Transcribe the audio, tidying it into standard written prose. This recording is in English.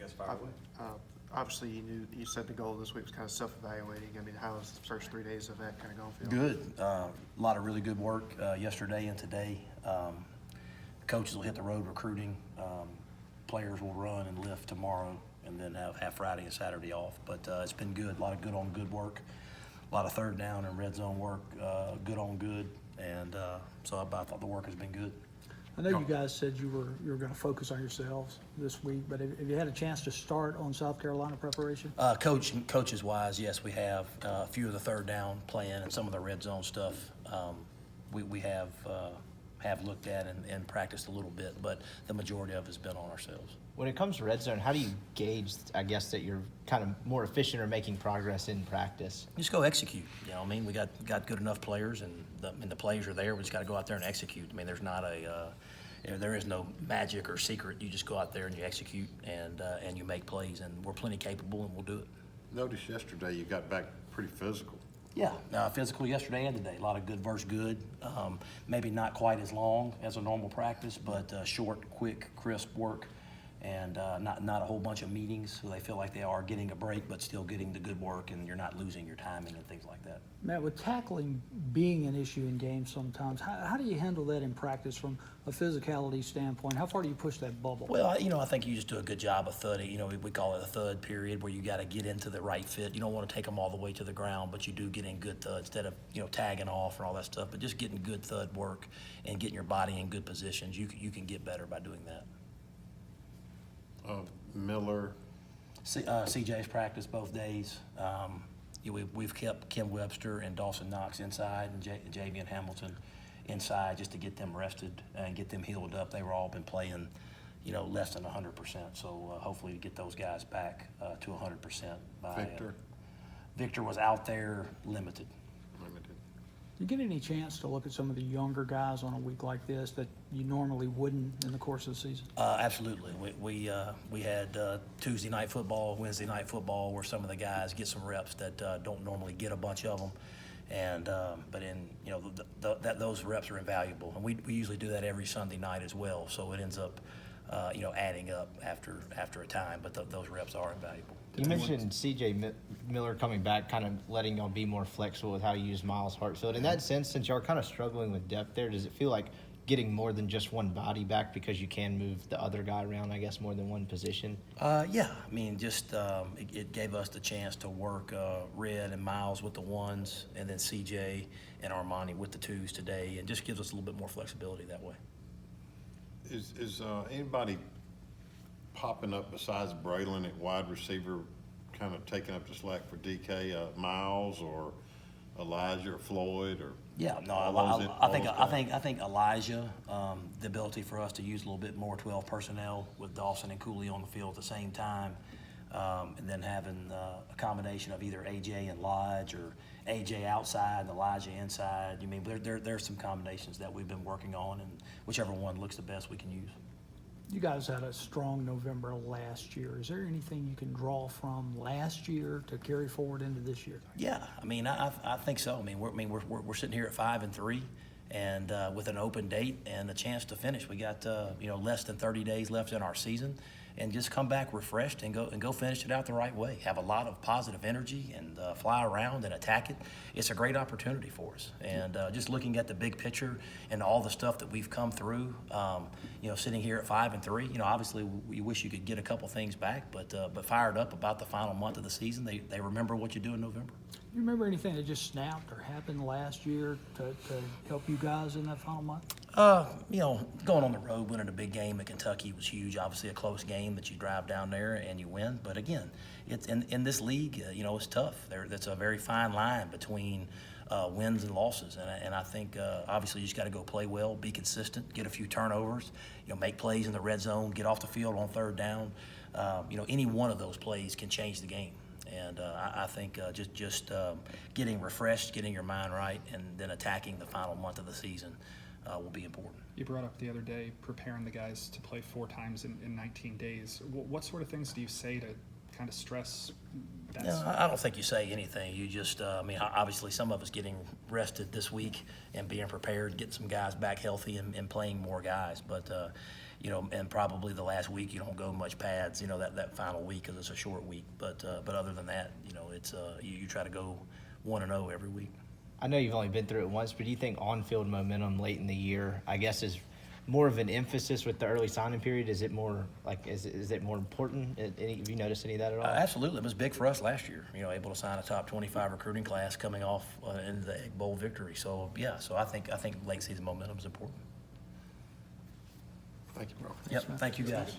Yes, fire away. Obviously, you said the goal this week was kind of self-evaluating. I mean, how has the first 3 days of that kind of gone for you? Good. A lot of really good work yesterday and today. Coaches will hit the road recruiting. Players will run and lift tomorrow, and then have Friday and Saturday off. But it's been good. A lot of good work. A lot of third down and red zone work. Good on good, and so I thought the work has been good. I know you guys said you were going to focus on yourselves this week, but have you had a chance to start on South Carolina preparation? Coaches wise, yes, we have a few of the third down plan and some of the red zone stuff. We have looked at and practiced a little bit, but the majority of it has been on ourselves. When it comes to red zone, how do you gauge, I guess, that you're kind of more efficient or making progress in practice? Just go execute. You know, I mean, we got good enough players, and the plays are there. We just got to go out there and execute. I mean, there's not there is no magic or secret. You just go out there and you execute, and you make plays, and we're plenty capable, and we'll do it. Noticed yesterday you got back pretty physical. Yeah, physical yesterday and today. A lot of good versus good. Maybe not quite as long as a normal practice, but short, quick, crisp work, and not a whole bunch of meetings, so they feel like they are getting a break, but still getting the good work, and you're not losing your timing and things like that. Matt, with tackling being an issue in games sometimes, how do you handle that in practice from a physicality standpoint? How far do you push that bubble? Well, I think you just do a good job of thudding. We call it a thud period, where you got to get into the right fit. You don't want to take them all the way to the ground, but you do get in good thud instead of tagging off and all that stuff. But just getting good thud work and getting your body in good positions, you can get better by doing that. Miller. CJ's practiced both days. We've kept Kim Webster and Dawson Knox inside, and Javian Hamilton inside, just to get them rested and get them healed up. They were all been playing, less than 100%. So hopefully we get those guys back to 100% by Victor. Victor was out there limited. Do you get any chance to look at some of the younger guys on a week like this that you normally wouldn't in the course of the season? Absolutely. We had Tuesday night football, Wednesday night football, where some of the guys get some reps that don't normally get a bunch of them, and but those reps are invaluable, and we usually do that every Sunday night as well. So it ends up adding up after a time, but those reps are invaluable. You mentioned C.J. Miller coming back, kind of letting y'all be more flexible with how you use Miles Hartfield. In that sense, since y'all are kind of struggling with depth there, does it feel like getting more than just one body back because you can move the other guy around, I guess, more than one position? Yeah. I mean, just it gave us the chance to work Red and Miles with the ones, and then CJ and Armani with the twos today, and just gives us a little bit more flexibility that way. Is anybody popping up besides Breland at wide receiver, kind of taking up the slack for DK? Miles or Elijah or Floyd or? Yeah, no, I think Elijah, the ability for us to use a little bit more 12 personnel with Dawson and Cooley on the field at the same time, and then having a combination of either AJ and Lodge, or AJ outside and Elijah inside. There's some combinations that we've been working on, and whichever one looks the best we can use. You guys had a strong November last year. Is there anything you can draw from last year to carry forward into this year? Yeah, I think so. We're sitting here at 5-3, and with an open date and a chance to finish. We got less than 30 days left in our season, and just come back refreshed and go finish it out the right way. Have a lot of positive energy and fly around and attack it. It's a great opportunity for us. And just looking at the big picture and all the stuff that we've come through, sitting here at 5-3, obviously we wish you could get a couple things back, but fired up about the final month of the season. They remember what you do in November. You remember anything that just snapped or happened last year to help you guys in that final month? Going on the road, winning a big game at Kentucky was huge. Obviously a close game that you drive down there and you win. But again, it's in this league, it's tough. That's a very fine line between wins and losses. And I think obviously you just got to go play well, be consistent, get a few turnovers, make plays in the red zone, get off the field on third down. Any one of those plays can change the game. And I think just getting refreshed, getting your mind right, and then attacking the final month of the season will be important. You brought up the other day preparing the guys to play 4 times in 19 days. What sort of things do you say to kind of stress that? No, I don't think you say anything. You just, obviously some of us getting rested this week and being prepared, getting some guys back healthy and playing more guys. But, you know, and probably the last week you don't go much pads, you know, that final week because it's a short week. But other than that, you know, it's you try to go 1-0 every week. I know you've only been through it once, but do you think on-field momentum late in the year, I guess, is more of an emphasis with the early signing period? Is it more like is it more important? Have you noticed any of that at all? Absolutely, it was big for us last year. You know, able to sign a top 25 recruiting class coming off in the Egg Bowl victory. So yeah, so I think late season momentum is important. Thank you, bro. Yep, thank you guys.